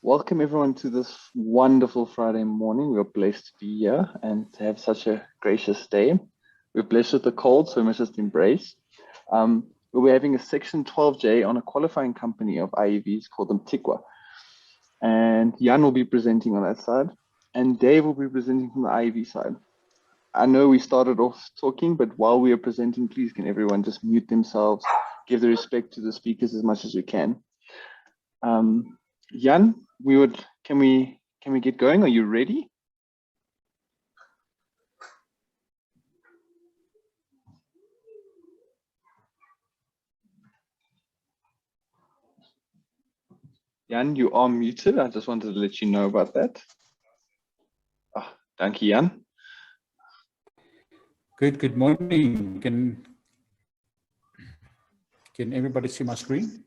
Welcome everyone to this wonderful Friday morning. We're blessed to be here and to have such a gracious day. We're blessed with the cold, so we must just embrace. We'll be having a section 12J on a qualifying company of IEVs called Umthiqua. And Jan will be presenting on that side, and Dave will be presenting from the IEV side. I know we started off talking, but while we are presenting, please can everyone just mute themselves, give the respect to the speakers as much as we can. Jan, can we get going? Are you ready? Jan, you are muted. I just wanted to let you know about that. Thank you, Jan. Good morning. Can everybody see my screen?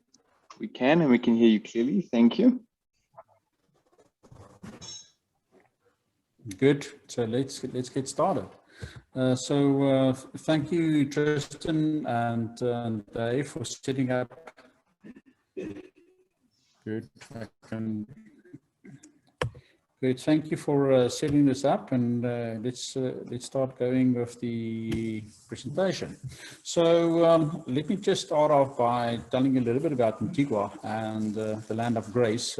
We can, and we can hear you clearly. Thank you. Good. So let's get started. Thank you, Tristan and Dave, for setting up. Good. Good. Thank you for setting this up, and let's start going with the presentation. So let me just start off by telling you a little bit about Antigua and the land of grace.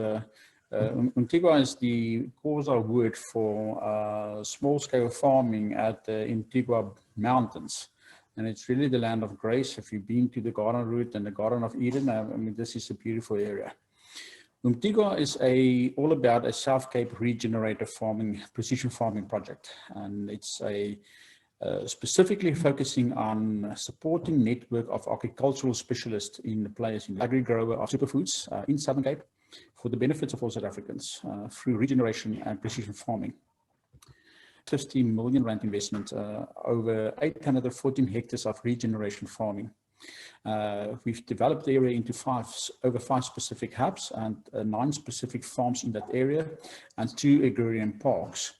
Antigua is the causal word for small-scale farming at the Antigua Mountains, and it's really the land of grace. If you've been to the Garden Route and the Garden of Eden, I mean, this is a beautiful area. Umthiqua is all about a South Cape regenerative farming, precision farming project, and it's specifically focusing on supporting network of agricultural specialists in the players in the agri-grower of superfoods in Southern Cape for the benefits of all South Africans through regeneration and precision farming. 50 million rand investment, over 814 hectares of regeneration farming. We've developed the area into over five specific hubs and 9 specific farms in that area and 2 agrarian parks.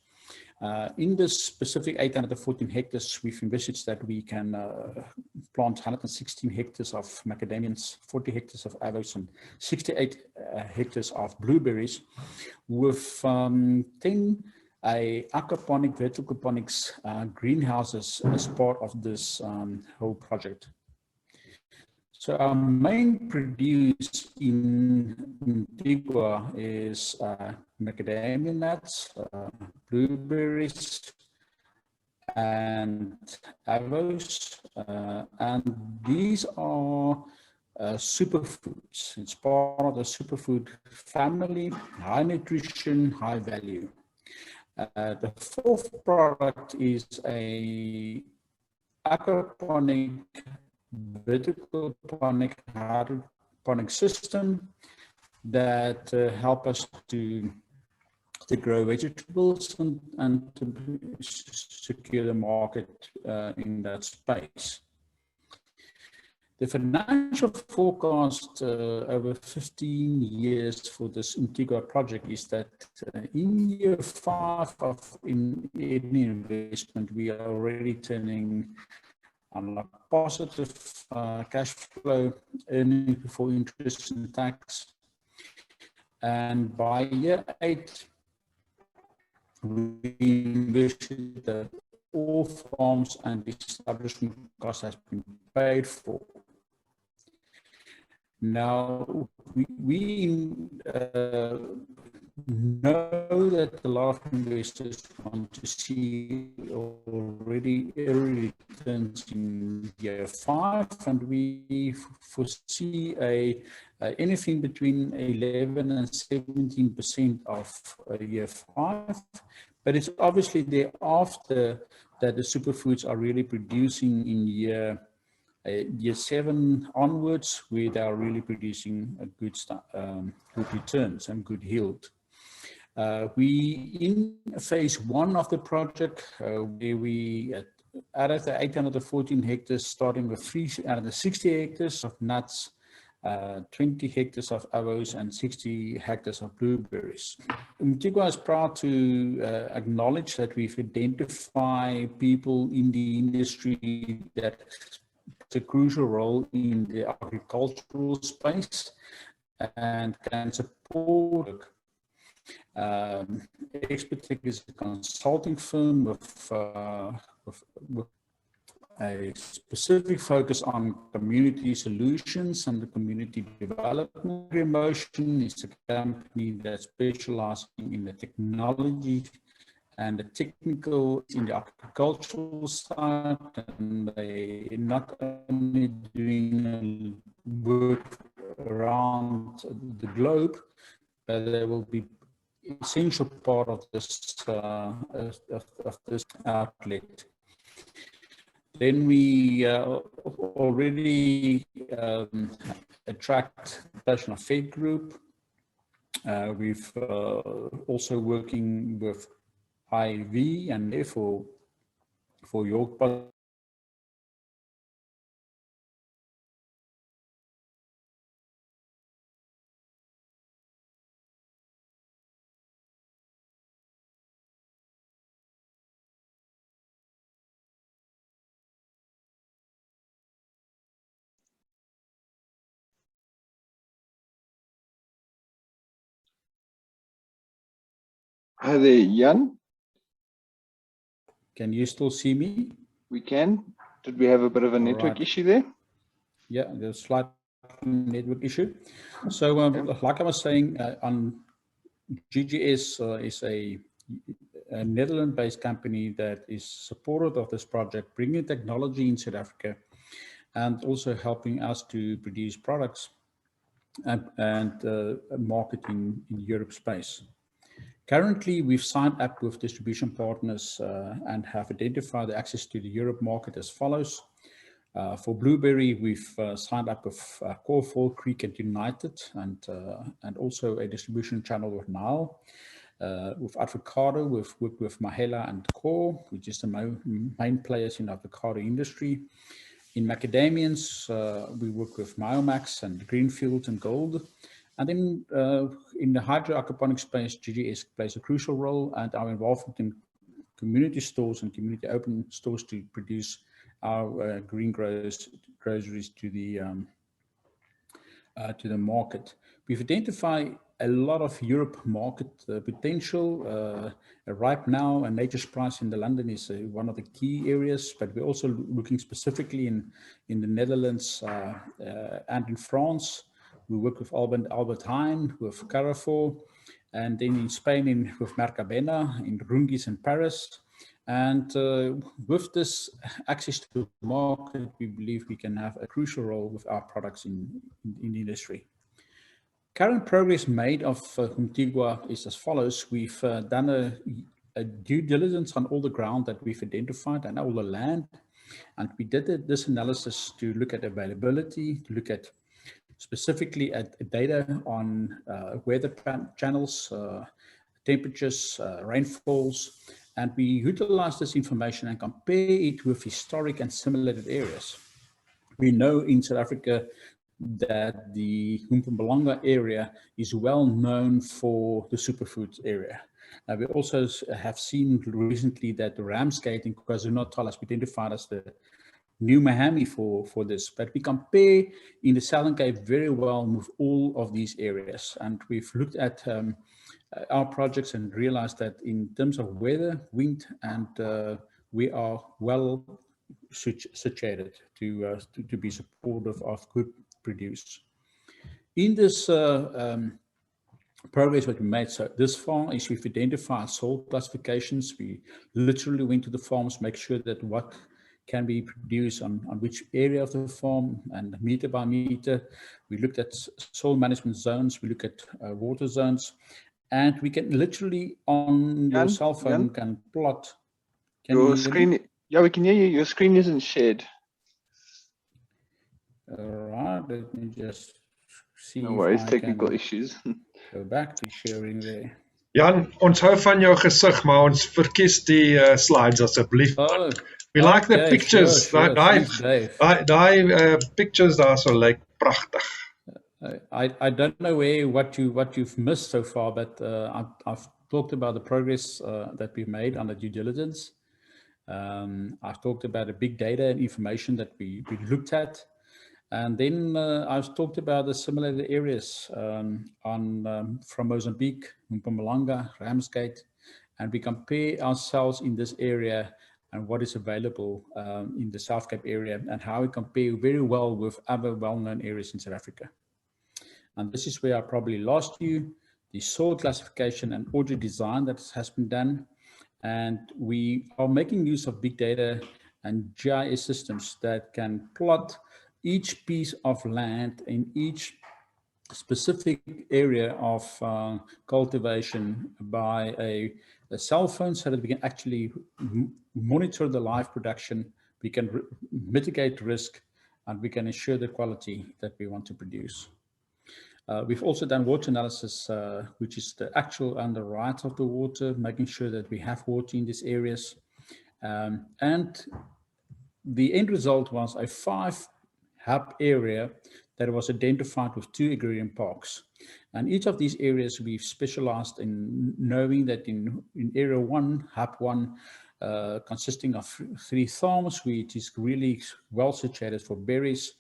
In this specific 814 hectares, we've envisaged that we can plant 116 hectares of macadamias, 40 hectares of avocados, and 68 hectares of blueberries, with 10 aquaponic, vertical aquaponics greenhouses as part of this whole project. So our main produce in Antigua is macadamia nuts, blueberries, and avocados, and these are superfoods. It's part of the superfood family, high nutrition, high value. The fourth product is a aquaponic, vertical hydroponic system that help us to grow vegetables and to secure the market in that space. The financial forecast over 15 years for this Antigua project is that in year 5 of any investment, we are already turning on a positive cash flow, earnings before interest and tax. And by year 8, we envision that all farms and establishment costs has been paid for. Now, we know that a lot of investors want to see already early returns in year 5, and we foresee anything between 11 and 17% of year 5. But it's obviously thereafter that the superfoods are really producing in year 7 onwards, where they are really producing a good returns and good yield. We in phase 1 of the project, where we added the 814 hectares, starting with 360 hectares of nuts, 20 hectares of avocados, and 60 hectares of blueberries. Antigua is proud to acknowledge that we've identified people in the industry that play a crucial role in the agricultural space and can support Umthique is a consulting firm with a specific focus on community solutions and the community development. Motion is a company that specializes in the technology and the technical in the agricultural side, and they not only doing work around the globe, but they will be essential part of this outlet. Then we already attract the National Fed Group. We've also working with IV and therefore for York. Hi there, Jan. Can you still see me? We can. Did we have a bit of a network issue there? Yeah, there's a slight network issue. So like I was saying, on GGS is a Netherlands-based company that is supportive of this project, bringing technology in South Africa and also helping us to produce products and marketing in Europe space. Currently, we've signed up with distribution partners and have identified the access to the Europe market as follows. For blueberry, we've signed up with Cornwall, Creek and United, and also a distribution channel with Nile. With avocado, we've worked with Mahela and Core, which is the main players in the avocado industry. In macadamians, we work with Myomax and Greenfield and Gold. And then in the hydroaquaponics space, GGS plays a crucial role, and our involvement in community stores and community open stores to produce our green groceries to the market. We've identified a lot of Europe market potential. Right now, a nature's price in the London is one of the key areas, but we're also looking specifically in the Netherlands and in France. We work with Albert Heijn, with Carrefour, and then in Spain with Mercadona, in Rungis in Paris. And with this access to the market, we believe we can have a crucial role with our products in the industry. Current progress made of UMTHIQUA is as follows. We've done a due diligence on all the ground that we've identified and all the land. And we did this analysis to look at availability, to look at specifically at data on weather channels, temperatures, rainfalls, and we utilize this information and compare it with historic and simulated areas. We know in South Africa that the Mpumalanga area is well known for the superfoods area. We also have seen recently that the Ramsgate in KwaZulu-Natal has been identified as the new Miami for this, but we compare in the Southern Cape very well with all of these areas. And we've looked at our projects and realized that in terms of weather, wind, and we are well situated to be supportive of good produce. In this progress that we made so this far is we've identified soil classifications. We literally went to the farms, make sure that what can be produced on which area of the farm and meter by meter. We looked at soil management zones, we look at water zones, and we can literally on your cell phone can plot. Your screen, yeah, we can hear you. Your screen isn't shared. All right, let me just see. No worries, technical issues. Go back to sharing there. Jan, ons hou van jou gesig, maar ons verkies die slides asseblief. Oh, we like the pictures. Sure. Daai pictures daar so lyk pragtig. I don't know what you've missed so far, but I've talked about the progress that we've made on the due diligence. I've talked about the big data and information that we looked at. And then I've talked about the similar areas from Mozambique, Mpumalanga, Ramsgate, and we compare ourselves in this area and what is available in the South Cape area and how we compare very well with other well-known areas in South Africa. And this is where I probably lost you, the soil classification and order design that has been done. And we are making use of big data and GIS systems that can plot each piece of land in each specific area of cultivation by a cell phone, so that we can actually monitor the live production, we can mitigate risk, and we can ensure the quality that we want to produce. We've also done water analysis, which is the actual and the right of the water, making sure that we have water in these areas. And the end result was a 5-hub area that was identified with 2 agrarian parks. And each of these areas we've specialized in, knowing that in area 1, hub 1, consisting of 3 farms, which is really well situated for berries.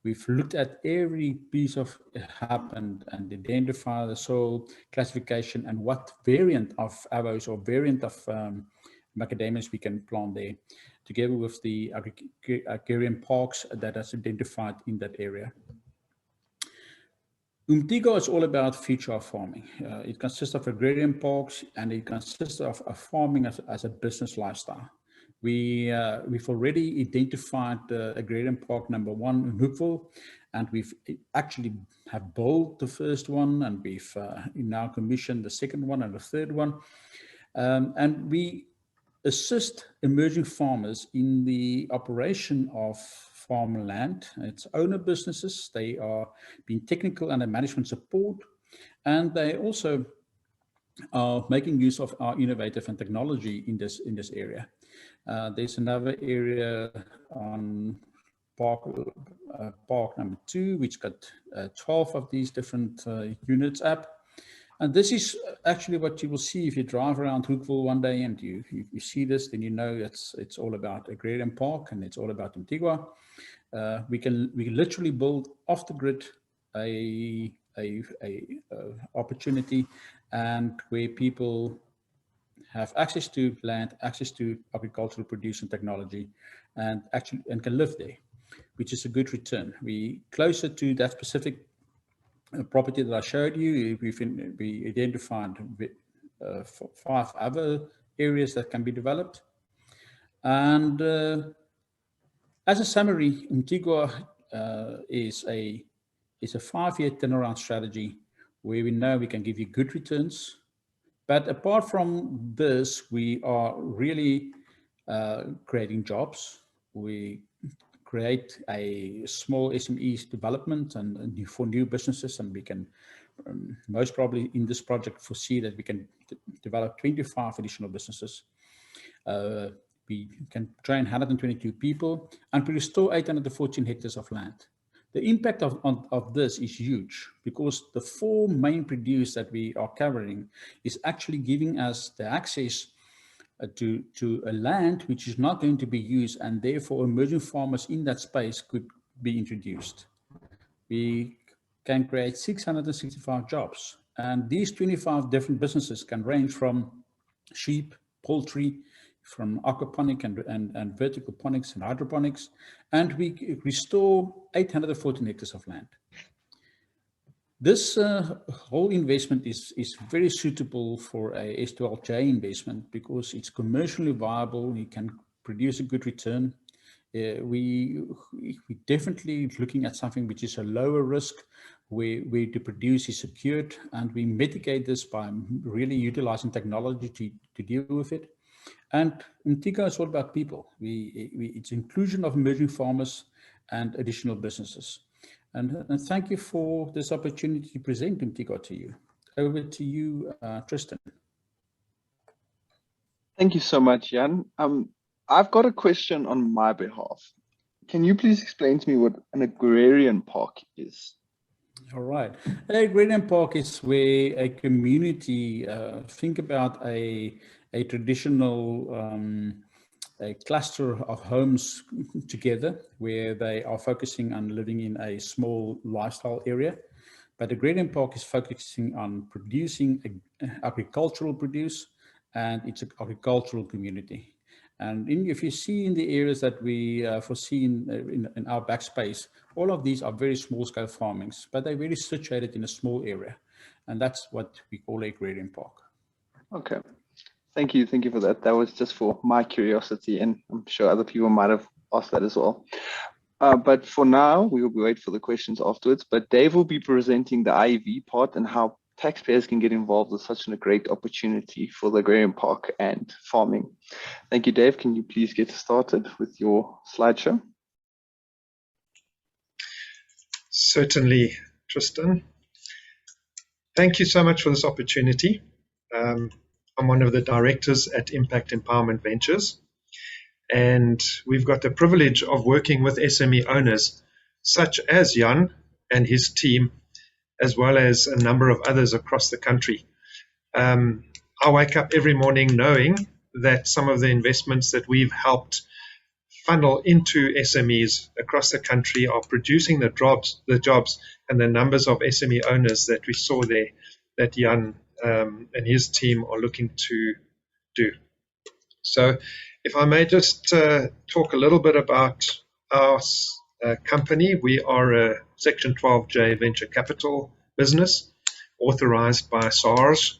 We've looked at every piece of hub and identify the soil classification and what variant of avos or variant of macadamias we can plant there, together with the agrarian parks that is identified in that area. UMTHIQUA is all about future of farming. It consists of agrarian parks, and it consists of farming as a business lifestyle. We've already identified the agrarian park number 1 in Umthique, and we've actually have built the first one, and we've now commissioned the second one and the third one. And we assist emerging farmers in the operation of farmland. It's owner businesses. They are being technical and management support, and they also are making use of our innovative and technology in this area. There's another area on park number 2, which got 12 of these different units up. And this is actually what you will see if you drive around Hoekville one day and you see this, then you know it's all about agrarian park and it's all about Antigua. We literally build off the grid a opportunity, and where people have access to land, access to agricultural produce and technology, and can live there, which is a good return. We closer to that specific property that I showed you, we identified 5 other areas that can be developed. And as a summary, UMTHIQUA is a 5-year turnaround strategy where we know we can give you good returns. But apart from this, we are really creating jobs. We create a small SMEs development and for new businesses, and we can most probably in this project foresee that we can develop 25 additional businesses. We can train 122 people, and we restore 814 hectares of land. The impact of this is huge, because the 4 main produce that we are covering is actually giving us the access to a land which is not going to be used, and therefore emerging farmers in that space could be introduced. We can create 665 jobs, and these 25 different businesses can range from sheep, poultry, from aquaponic and vertical ponics and hydroponics, and we restore 814 hectares of land. This whole investment is very suitable for a S12J investment because it's commercially viable. We can produce a good return. We definitely looking at something which is a lower risk, where the produce is secured, and we mitigate this by really utilizing technology to deal with it. And UMTHIQUA is all about people. It's inclusion of emerging farmers and additional businesses. And thank you for this opportunity to present UMTHIQUA to you. Over to you, Tristan. Thank you so much, Jan. I've got a question on my behalf. Can you please explain to me what an agrarian park is? All right. An agrarian park is where a community, think about a traditional a cluster of homes together where they are focusing on living in a small lifestyle area. But the Agrarian Park is focusing on producing agricultural produce, and it's an agricultural community. And if you see in the areas that we foresee in our backspace, all of these are very small-scale farmings, but they're very situated in a small area. And that's what we call a Agrarian Park. Okay. Thank you for that. That was just for my curiosity, and I'm sure other people might have asked that as well. But for now, we will wait for the questions afterwards. But Dave will be presenting the IEV part and how taxpayers can get involved with such a great opportunity for the Agrarian Park and farming. Thank you, Dave. Can you please get started with your slideshow? Certainly, Tristan. Thank you so much for this opportunity. I'm one of the directors at Impact Empowerment Ventures, and we've got the privilege of working with SME owners such as Jan and his team, as well as a number of others across the country. I wake up every morning knowing that some of the investments that we've helped funnel into SMEs across the country are producing the jobs and the numbers of SME owners that we saw there, that Jan and his team are looking to do. So if I may just talk a little bit about our company. We are a Section 12J venture capital business authorized by SARS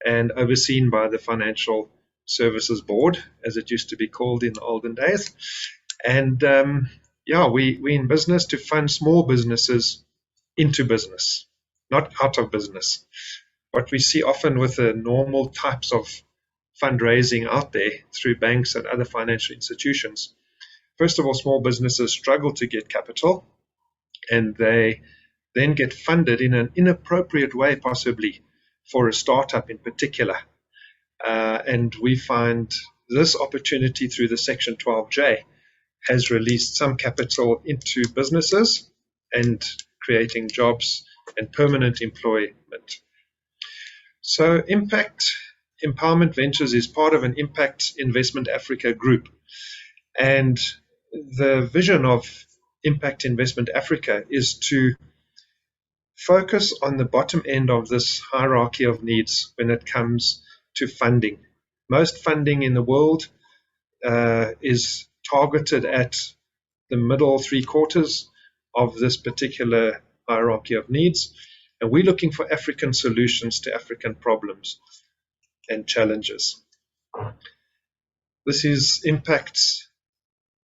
and overseen by the Financial Services Board, as it used to be called in the olden days. And yeah, we're in business to fund small businesses into business, not out of business. What we see often with the normal types of fundraising out there through banks and other financial institutions, first of all, small businesses struggle to get capital, and they then get funded in an inappropriate way, possibly for a startup in particular. And we find this opportunity through the Section 12J has released some capital into businesses and creating jobs and permanent employment. So Impact Empowerment Ventures is part of an Impact Investment Africa group. And the vision of Impact Investment Africa is to focus on the bottom end of this hierarchy of needs when it comes to funding. Most funding in the world is targeted at the middle 3/4 of this particular hierarchy of needs. And we're looking for African solutions to African problems and challenges. This is Impact's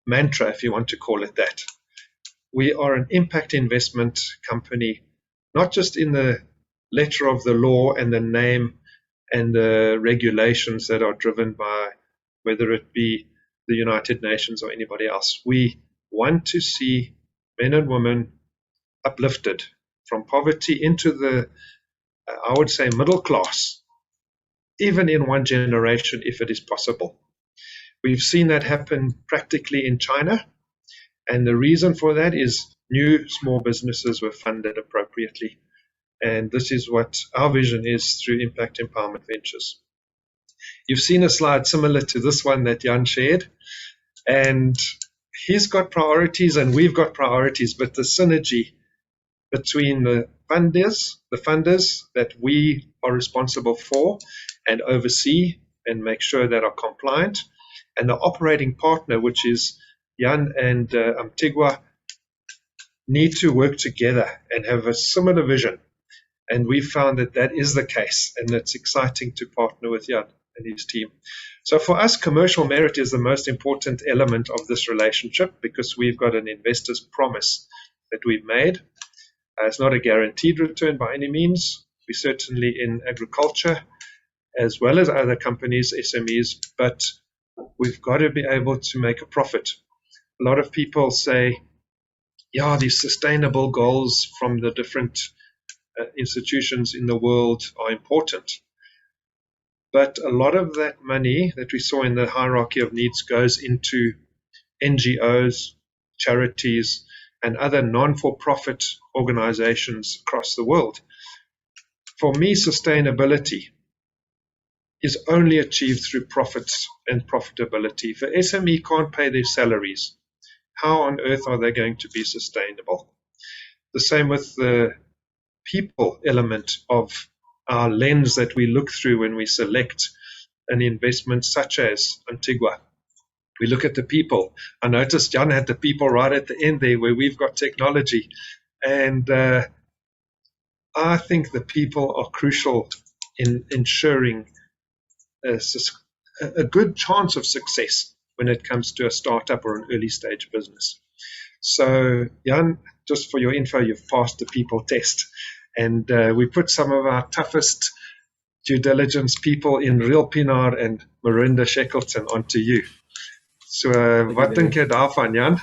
mantra, if you want to call it that. We are an impact investment company, not just in the letter of the law and the name and the regulations that are driven by whether it be the United Nations or anybody else. We want to see men and women uplifted from poverty into the, I would say, middle class, even in one generation, if it is possible. We've seen that happen practically in China, and the reason for that is new small businesses were funded appropriately. And this is what our vision is through Impact Empowerment Ventures. You've seen a slide similar to this one that Jan shared, and he's got priorities and we've got priorities, but the synergy between the funders that we are responsible for and oversee and make sure that are compliant, and the operating partner, which is Jan and Antigua, need to work together and have a similar vision. And we found that that is the case, and it's exciting to partner with Jan and his team. So for us, commercial merit is the most important element of this relationship because we've got an investor's promise that we've made. It's not a guaranteed return by any means. We're certainly in agriculture as well as other companies, SMEs, but we've got to be able to make a profit. A lot of people say, yeah, these sustainable goals from the different institutions in the world are important. But a lot of that money that we saw in the hierarchy of needs goes into NGOs, charities, and other non-for-profit organizations across the world. For me, sustainability is only achieved through profits and profitability. If an SME can't pay their salaries, how on earth are they going to be sustainable? The same with the people element of our lens that we look through when we select an investment such as Antigua. We look at the people. I noticed Jan had the people right at the end there where we've got technology. And I think the people are crucial in ensuring a good chance of success when it comes to a startup or an early stage business. So, Jan, just for your info, you've passed the people test. And we put some of our toughest due diligence people in Real Pinar and Marinda Shackleton onto you. So, wat dink jy daarvan, Jan?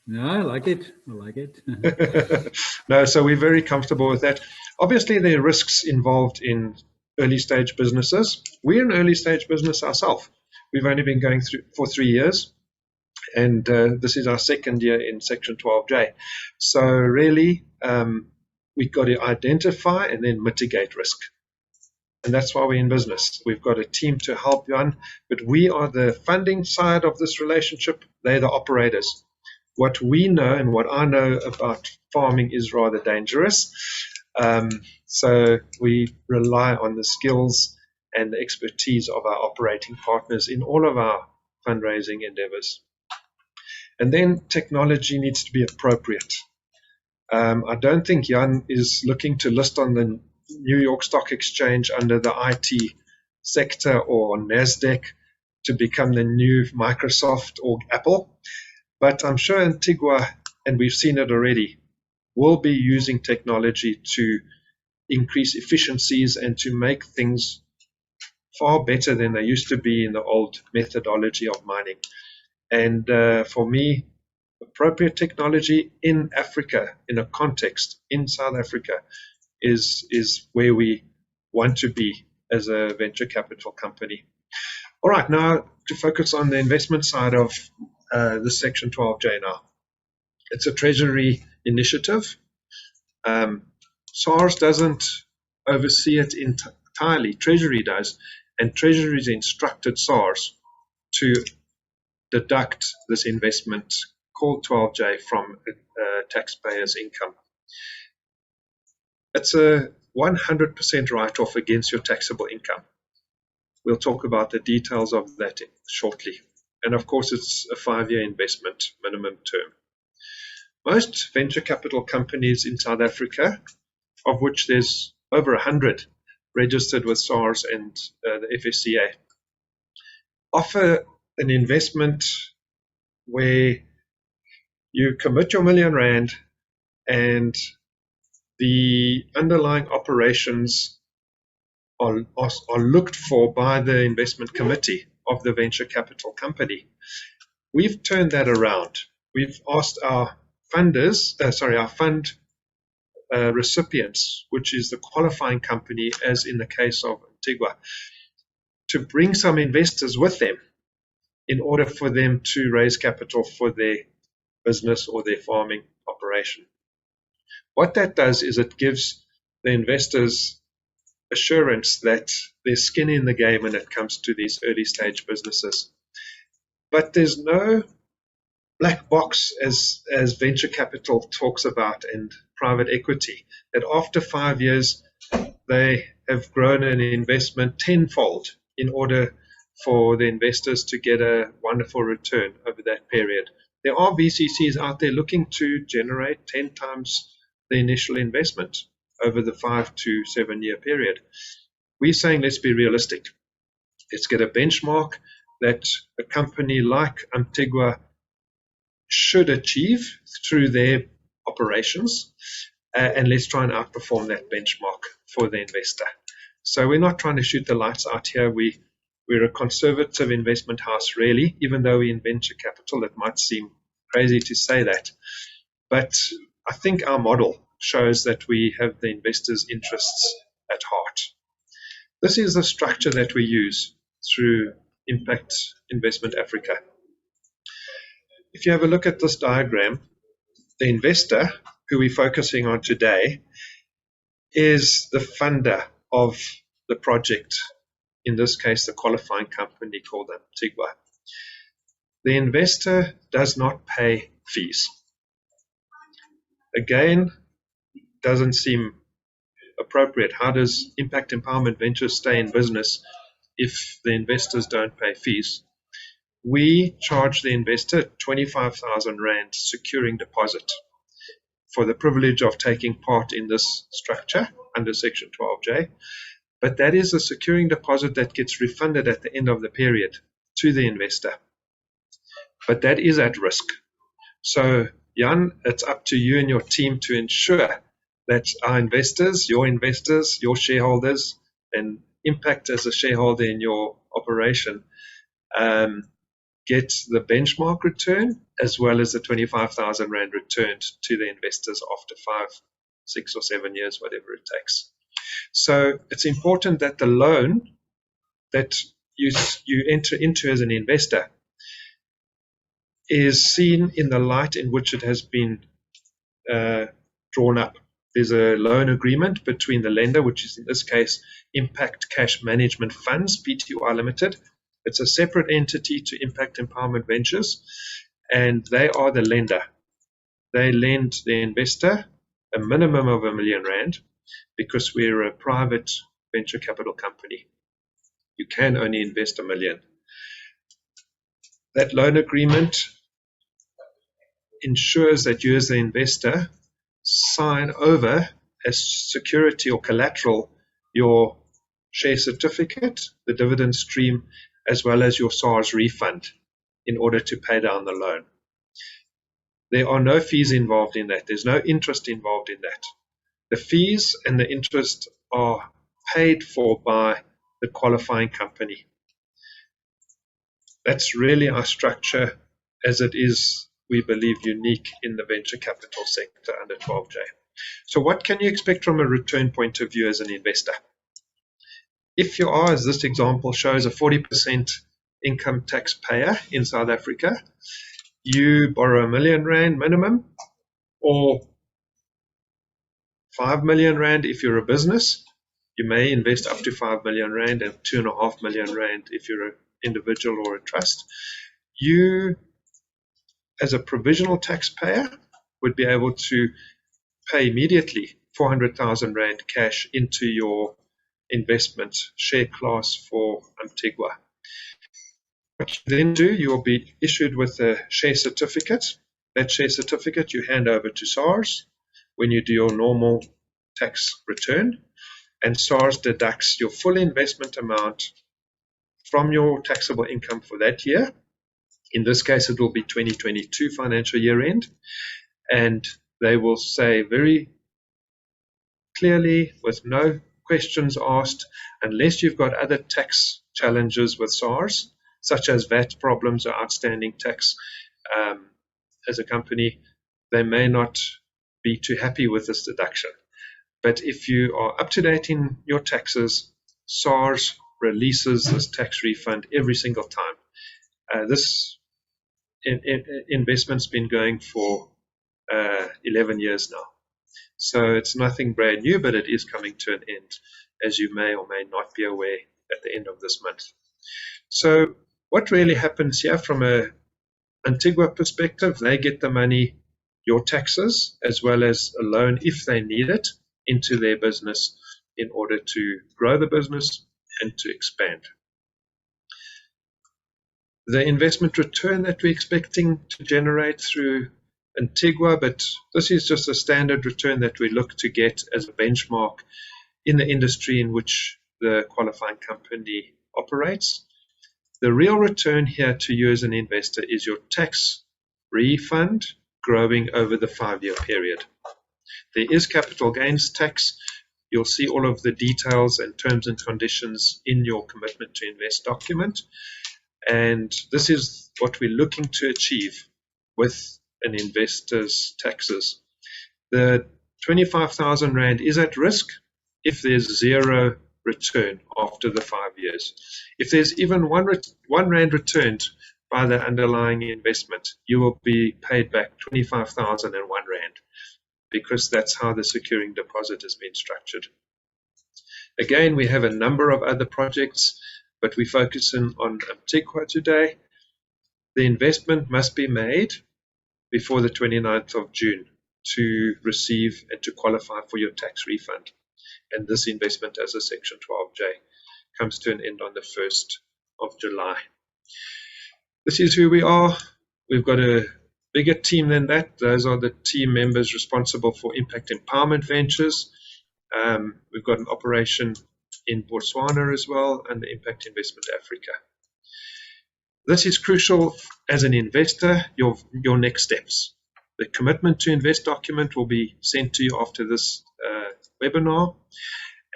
No, I like it. I like it. No, so we're very comfortable with that. Obviously, there are risks involved in early stage businesses. We're an early stage business ourselves. We've only been going through for 3 years, and this is our second year in Section 12J. So really, we've got to identify and then mitigate risk. And that's why we're in business. We've got a team to help Jan, but we are the funding side of this relationship. They're the operators. What we know and what I know about farming is rather dangerous. So we rely on the skills and the expertise of our operating partners in all of our fundraising endeavors. And then technology needs to be appropriate. I don't think Jan is looking to list on the New York Stock Exchange under the IT sector or on NASDAQ to become the new Microsoft or Apple. But I'm sure Antigua, and we've seen it already, will be using technology to increase efficiencies and to make things far better than they used to be in the old methodology of mining. And for me, appropriate technology in Africa, in a context, in South Africa, is where we want to be as a venture capital company. All right, now to focus on the investment side of the Section 12J now. It's a Treasury initiative. SARS doesn't oversee it entirely. Treasury does, and Treasury has instructed SARS to deduct this investment called 12J from taxpayers' income. It's a 100% write-off against your taxable income. We'll talk about the details of that shortly. And of course, it's a 5-year investment minimum term. Most venture capital companies in South Africa, of which there's over 100 registered with SARS and the FSCA, offer an investment where you commit your R1 million and the underlying operations are looked for by the investment committee of the venture capital company. We've turned that around. We've asked our funders, our fund recipients, which is the qualifying company, as in the case of Antigua, to bring some investors with them in order for them to raise capital for their business or their farming operation. What that does is it gives the investors assurance that there's skin in the game when it comes to these early stage businesses. But there's no black box as venture capital talks about and private equity, that after 5 years they have grown an investment tenfold in order for the investors to get a wonderful return over that period. There are VCCs out there looking to generate 10 times the initial investment over the 5 to 7 year period. We're saying let's be realistic. Let's get a benchmark that a company like Antigua should achieve through their operations, and let's try and outperform that benchmark for the investor. So we're not trying to shoot the lights out here. We're a conservative investment house, really, even though we're in venture capital. It might seem crazy to say that, but I think our model shows that we have the investors' interests at heart. This is the structure that we use through Impact Investment Africa. If you have a look at this diagram, the investor, who we're focusing on today, is the funder of the project in this case the qualifying company called Antigua. The investor does not pay fees. Again, doesn't seem appropriate. How does Impact Empowerment Ventures stay in business if the investors don't pay fees? We charge the investor 25,000 Rand securing deposit for the privilege of taking part in this structure under Section 12J. But that is a securing deposit that gets refunded at the end of the period to the investor. But that is at risk. So, Jan, it's up to you and your team to ensure that our investors, your shareholders, and Impact as a shareholder in your operation get the benchmark return as well as the 25,000 Rand returned to the investors after 5, 6 or 7 years, whatever it takes. So it's important that the loan that you enter into as an investor is seen in the light in which it has been drawn up. There's a loan agreement between the lender, which is in this case Impact Cash Management Funds, Pty Limited. It's a separate entity to Impact Empowerment Ventures, and they are the lender. They lend the investor a minimum of R1 million because we're a private venture capital company. You can only invest R1 million. That loan agreement ensures that you as the investor sign over as security or collateral your share certificate, the dividend stream, as well as your SARS refund in order to pay down the loan. There are no fees involved in that. There's no interest involved in that. The fees and the interest are paid for by the qualifying company. That's really our structure as it is, we believe, unique in the venture capital sector under 12J. So what can you expect from a return point of view as an investor? If you are, as this example shows, a 40% income tax payer in South Africa, you borrow R1 million minimum, or 5 million Rand if you're a business. You may invest up to 5 million Rand and 2.5 million Rand if you're an individual or a trust. You, as a provisional taxpayer, would be able to pay immediately 400,000 Rand cash into your investment share class for Antigua. What you then do, you will be issued with a share certificate. That share certificate you hand over to SARS when you do your normal tax return, and SARS deducts your full investment amount from your taxable income for that year. In this case, it will be 2022 financial year end, and they will say very clearly, with no questions asked, unless you've got other tax challenges with SARS, such as VAT problems or outstanding tax as a company, they may not be too happy with this deduction. But if you are up to date in your taxes, SARS releases this tax refund every single time. This investment's been going for 11 years now. So it's nothing brand new, but it is coming to an end, as you may or may not be aware at the end of this month. So what really happens here from a Antigua perspective, they get the money, your taxes, as well as a loan if they need it, into their business in order to grow the business and to expand. The investment return that we're expecting to generate through Antigua, but this is just a standard return that we look to get as a benchmark in the industry in which the qualifying company operates. The real return here to you as an investor is your tax refund growing over the 5-year period. There is capital gains tax. You'll see all of the details and terms and conditions in your commitment to invest document. And this is what we're looking to achieve with an investor's taxes. The 25,000 Rand is at risk if there's zero return after the 5 years. If there's even one Rand returned by the underlying investment, you will be paid back 25,001 Rand, because that's how the securing deposit has been structured. Again, we have a number of other projects, but we're focusing on UMTHIQUA today. The investment must be made before the 29th of June to receive and to qualify for your tax refund. And this investment as a Section 12J comes to an end on the 1st of July. This is who we are. We've got a bigger team than that. Those are the team members responsible for Impact Empowerment Ventures. We've got an operation in Botswana as well, and the Impact Investment Africa. This is crucial as an investor, your next steps. The commitment to invest document will be sent to you after this webinar,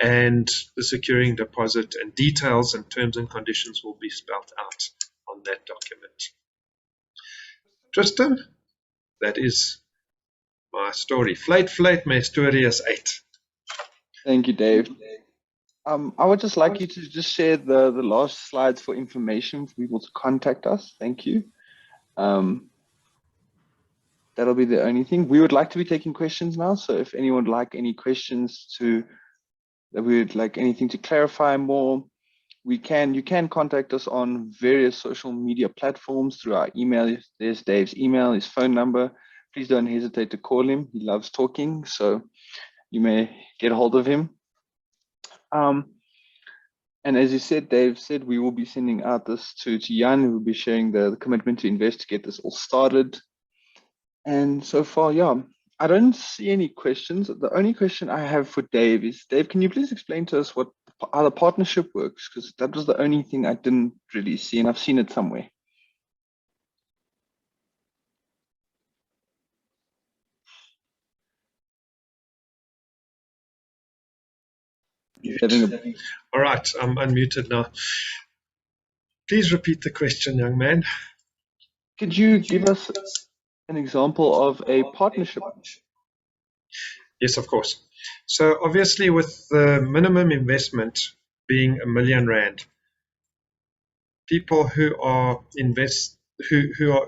and the securing deposit and details and terms and conditions will be spelled out on that document. Tristan, that is my story. Fluit, my story is uit. Thank you, Dave. I would just like you to just share the last slides for information for people to contact us. Thank you. That'll be the only thing. We would like to be taking questions now. So if anyone would like any questions that we would like anything to clarify more, you can contact us on various social media platforms through our email. There's Dave's email, his phone number. Please don't hesitate to call him. He loves talking, so you may get a hold of him. And as you said, Dave said, we will be sending out this to Jan, who will be sharing the commitment to invest to get this all started. And so far, yeah, I don't see any questions. The only question I have for Dave is, Dave, can you please explain to us how the partnership works? Because that was the only thing I didn't really see, and I've seen it somewhere. All right, I'm unmuted now. Please repeat the question, young man. Could you give us an example of a partnership? Yes, of course. So obviously with the minimum investment being R1 million, people who are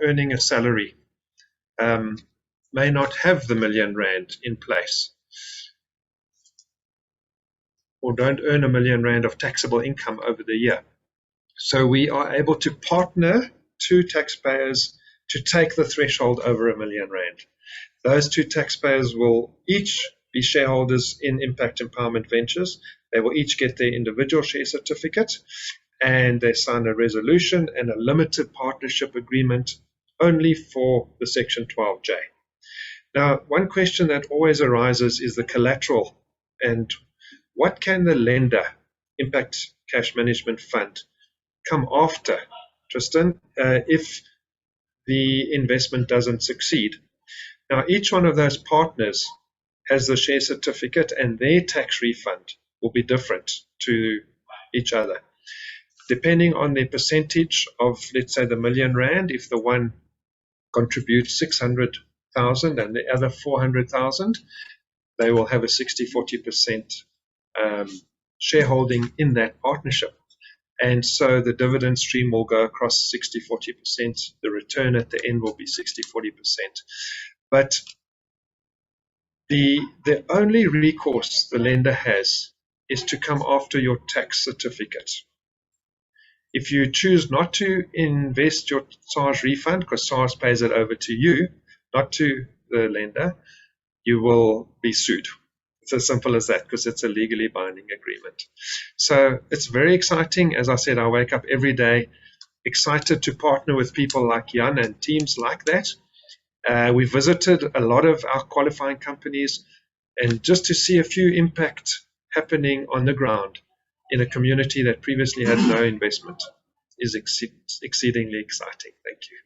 earning a salary may not have the R1 million in place, or don't earn R1 million of taxable income over the year. So we are able to partner two taxpayers to take the threshold over R1 million. Those two taxpayers will each be shareholders in Impact Empowerment Ventures. They will each get their individual share certificate, and they sign a resolution and a limited partnership agreement only for the Section 12J. Now, one question that always arises is the collateral, and what can the lender, Impact Cash Management Fund, come after, Tristan, if the investment doesn't succeed? Now, each one of those partners has the share certificate, and their tax refund will be different to each other. Depending on the percentage of, let's say, the R1 million, if the one contributes 600,000 and the other 400,000, they will have a 60-40% shareholding in that partnership. And so the dividend stream will go across 60-40%. The return at the end will be 60-40%. But the only recourse the lender has is to come after your tax certificate. If you choose not to invest your SARS refund, because SARS pays it over to you, not to the lender, you will be sued. It's as simple as that, because it's a legally binding agreement. So it's very exciting. As I said, I wake up every day excited to partner with people like Jan and teams like that. We visited a lot of our qualifying companies, and just to see a few impact happening on the ground in a community that previously had no investment is exceedingly exciting. Thank you.